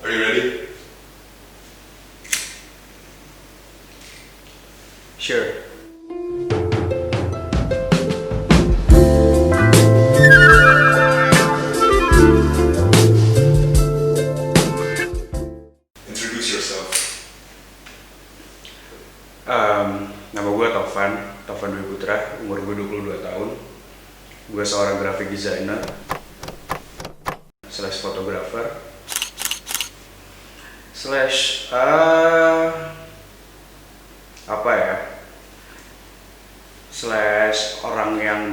Are you ready? Sure. Introduce yourself. Nama gue Taufan Dwi Putra, umur gue 22 tahun. Gue seorang graphic designer / fotografer / orang yang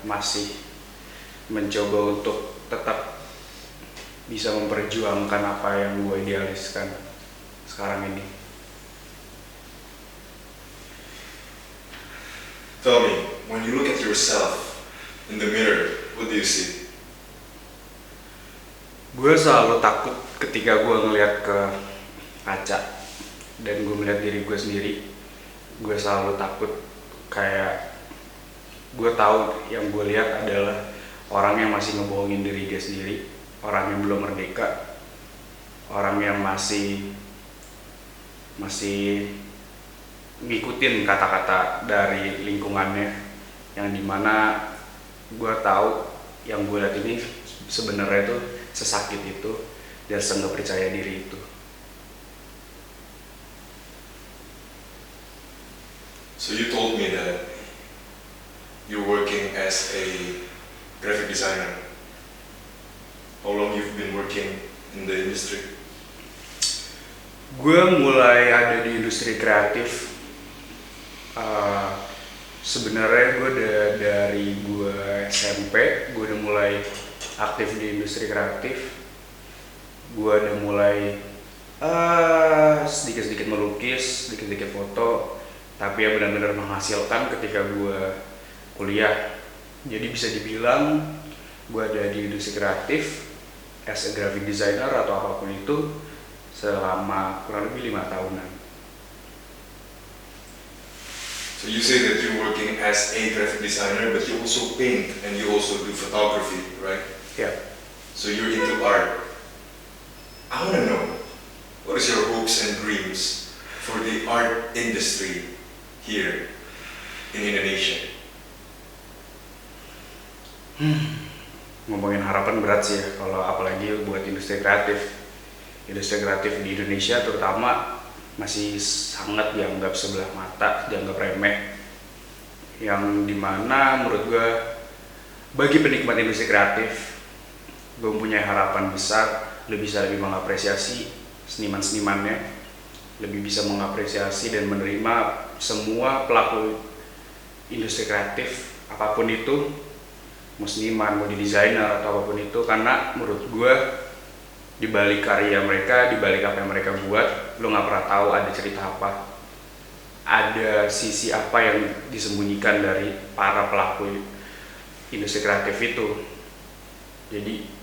masih mencoba untuk tetap bisa memperjuangkan apa yang gue idealiskan sekarang ini. Tell me, when you look at yourself in the mirror, what do you see? Gue selalu takut ketika gue ngeliat ke kaca dan gue melihat diri gue sendiri. Gue selalu takut, kayak gue tahu yang gue lihat adalah orang yang masih ngebohongin diri dia sendiri, orang yang belum merdeka, orang yang masih ngikutin kata-kata dari lingkungannya, yang dimana gue tahu yang gue lihat ini sebenarnya tuh sesakit itu dan nggak percaya diri itu. So you told me that you're working as a graphic designer. How long you've been working in the industry? Gue mulai ada di industri kreatif. Sebenarnya gue dari gue SMP, gue udah mulai aktif di industri kreatif. Gue udah mulai sedikit-sedikit melukis, sedikit-sedikit foto, tapi yang benar-benar menghasilkan ketika gue kuliah. Jadi bisa dibilang gue ada di industri kreatif as a graphic designer atau apapun itu selama kurang lebih 5 tahunan. So you say that you're working as a graphic designer, but you also paint and you also do photography, right? Yeah. So you're into art. I want to know, what is your hopes and dreams for the art industry here in Indonesia? Ngomongin harapan berat sih ya, kalau apalagi buat industri kreatif. Industri kreatif di Indonesia terutama masih sangat dianggap sebelah mata, dianggap remeh. Yang dimana menurut gue, bagi penikmat industri kreatif, gue mempunyai harapan besar, lebih mengapresiasi seniman-senimannya, lebih bisa mengapresiasi dan menerima semua pelaku industri kreatif apapun itu, mau seniman, mau desainer atau apapun itu, karena menurut gue di balik karya mereka, di balik apa yang mereka buat, lo nggak pernah tahu ada cerita apa, ada sisi apa yang disembunyikan dari para pelaku industri kreatif itu. Jadi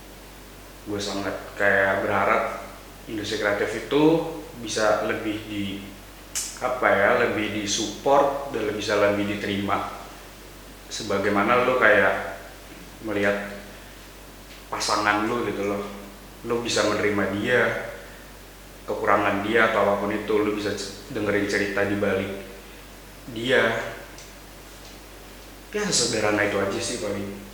gue sangat kayak berharap industri kreatif itu bisa lebih lebih disupport dan bisa lebih diterima. Sebagaimana lo kayak melihat pasangan lo gitu loh, lo bisa menerima dia, kekurangan dia atau apapun itu, lo bisa dengerin cerita di balik dia. Ya sesederhana itu aja sih paling.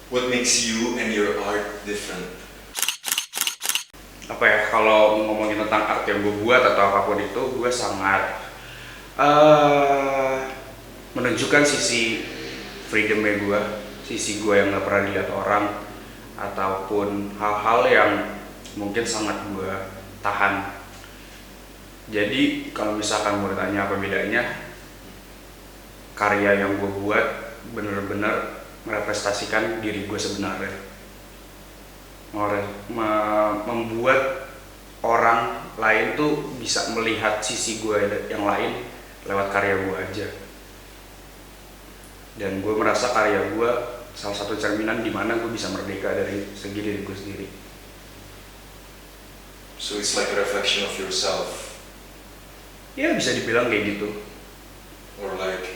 What makes you and your art different? Apa ya, kalau ngomongin tentang art yang gue buat atau apapun itu, gue sangat menunjukkan sisi freedomnya gue, sisi gue yang gak pernah dilihat orang, ataupun hal-hal yang mungkin sangat gue tahan. Jadi kalau misalkan mau ditanya apa bedanya, karya yang gue buat bener-bener merepresentasikan diri gue sebenarnya, membuat orang lain tuh bisa melihat sisi gue yang lain lewat karya gue aja. Dan gue merasa karya gue salah satu cerminan di mana gue bisa merdeka dari segi diri gue sendiri. So it's like a reflection of yourself. Ya bisa dibilang kayak gitu. Or like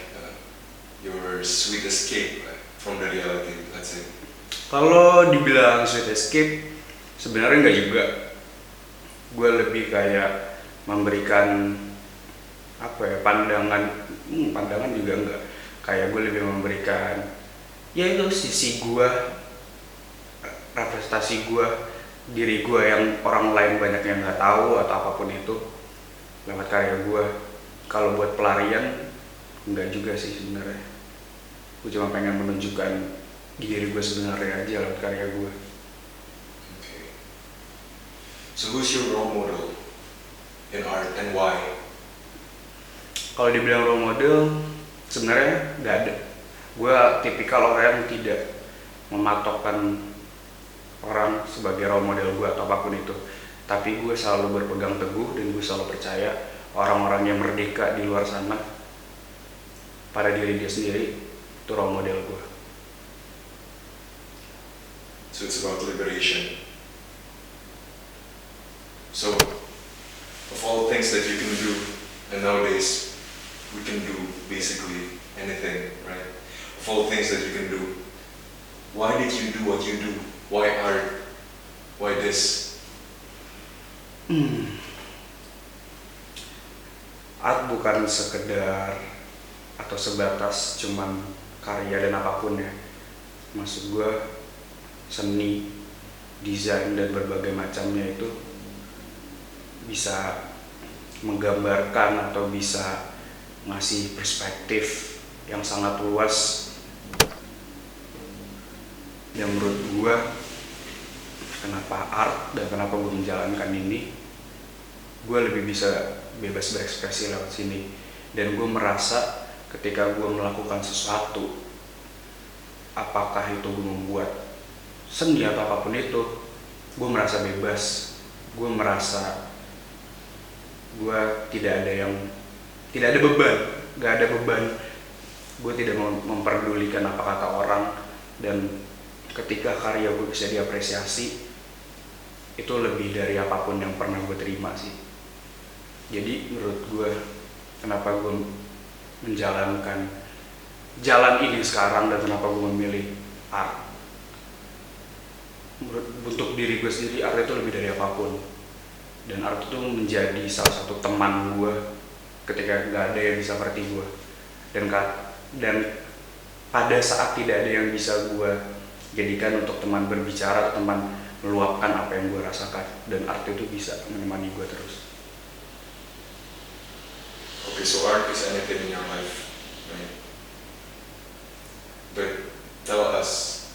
your sweet escape from the reality, let's say. Kalau dibilang sweet escape, sebenarnya enggak juga. Gue lebih kayak memberikan apa ya, pandangan juga enggak. Kayak gue lebih memberikan ya itu sisi gue, representasi gue, diri gue yang orang lain banyak yang nggak tahu atau apapun itu lewat karya gue. Kalau buat pelarian enggak juga sih sebenarnya. Gue cuma pengen menunjukkan diri gue sebenarnya aja lewat karya gue. Okay. So who's your role model in art and why? Kalau dibilang role model, sebenarnya nggak ada. Gue tipikal orang yang tidak mematokkan orang sebagai role model gue atau apapun itu. Tapi gue selalu berpegang teguh dan gue selalu percaya orang-orang yang merdeka di luar sana pada diri dia sendiri itu role model gue. So it's about liberation. So, of all things that you can do, and nowadays we can do basically anything, right? Of all things that you can do, why did you do what you do? Why art? Why this? Art bukan sekedar atau sebatas cuman karya dan apapun ya. Maksud gue, seni, desain dan berbagai macamnya itu bisa menggambarkan atau bisa ngasih perspektif yang sangat luas. Dan menurut gue, kenapa art dan kenapa gue menjalankan ini, gue lebih bisa bebas berekspresi lewat sini. Dan gue merasa ketika gue melakukan sesuatu, apakah itu gue membuat seni atau apapun itu, gue merasa bebas. Gue merasa gue tidak ada beban, gak ada beban. Gue tidak memperdulikan apa kata orang, dan ketika karya gue bisa diapresiasi, itu lebih dari apapun yang pernah gue terima sih. Jadi menurut gue, kenapa gue menjalankan jalan ini sekarang dan kenapa gue memilih art, untuk diri gue sendiri, art itu lebih dari apapun. Dan art itu menjadi salah satu teman gue ketika gak ada yang bisa ngerti gue. Dan pada saat tidak ada yang bisa gue jadikan untuk teman berbicara atau teman meluapkan apa yang gue rasakan, dan art itu bisa menemani gue terus. Okay, so art is anything in your life, right? But tell us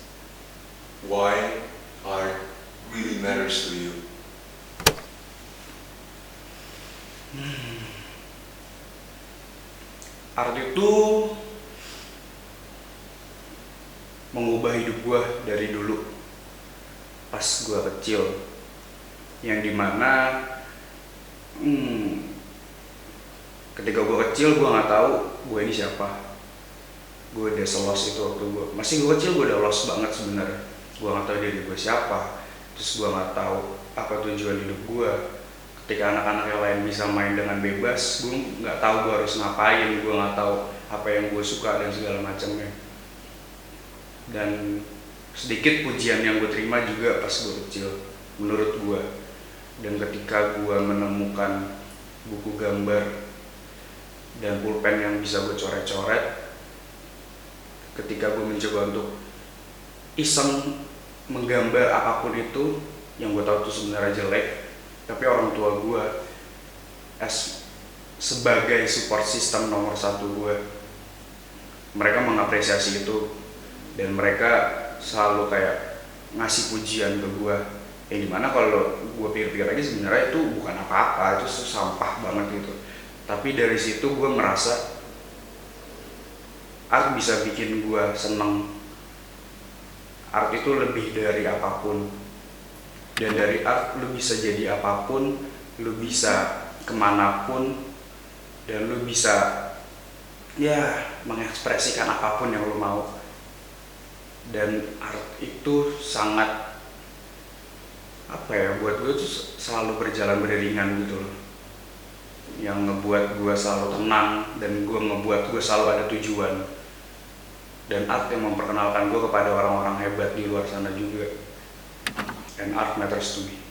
why art really matters to you. Art itu mengubah hidup gue dari dulu pas gue kecil, yang dimana ketika gue kecil gue nggak tahu gue ini siapa. Gue udah selos itu waktu gue kecil, gue udah lost banget sebenarnya. Gue nggak tahu diri gue siapa, terus gue nggak tahu apa tujuan hidup gue. Ketika anak-anak yang lain bisa main dengan bebas, gue nggak tahu gue harus ngapain, gue nggak tahu apa yang gue suka dan segala macamnya. Dan sedikit pujian yang gue terima juga pas gue kecil, menurut gue. Dan ketika gue menemukan buku gambar dan pulpen yang bisa gue coret-coret, ketika gue mencoba untuk iseng menggambar apapun itu yang gue tahu itu sebenarnya jelek, tapi orang tua gue sebagai support system nomor satu gue, mereka mengapresiasi itu, dan mereka selalu kayak ngasih pujian ke gue, yang dimana kalau gue pikir-pikir lagi sebenarnya itu bukan apa-apa, itu sampah banget gitu. Tapi dari situ gue merasa art bisa bikin gue seneng. Art itu lebih dari apapun, dan dari art lu bisa jadi apapun, lu bisa kemanapun, dan lu bisa ya mengekspresikan apapun yang lu mau. Dan art itu sangat apa ya, buat gue tuh selalu berjalan beriringan gitu loh, yang ngebuat gue selalu tenang, dan gue ngebuat gue selalu ada tujuan. dan art yang memperkenalkan gue kepada orang-orang hebat di luar sana juga. And art matters to me.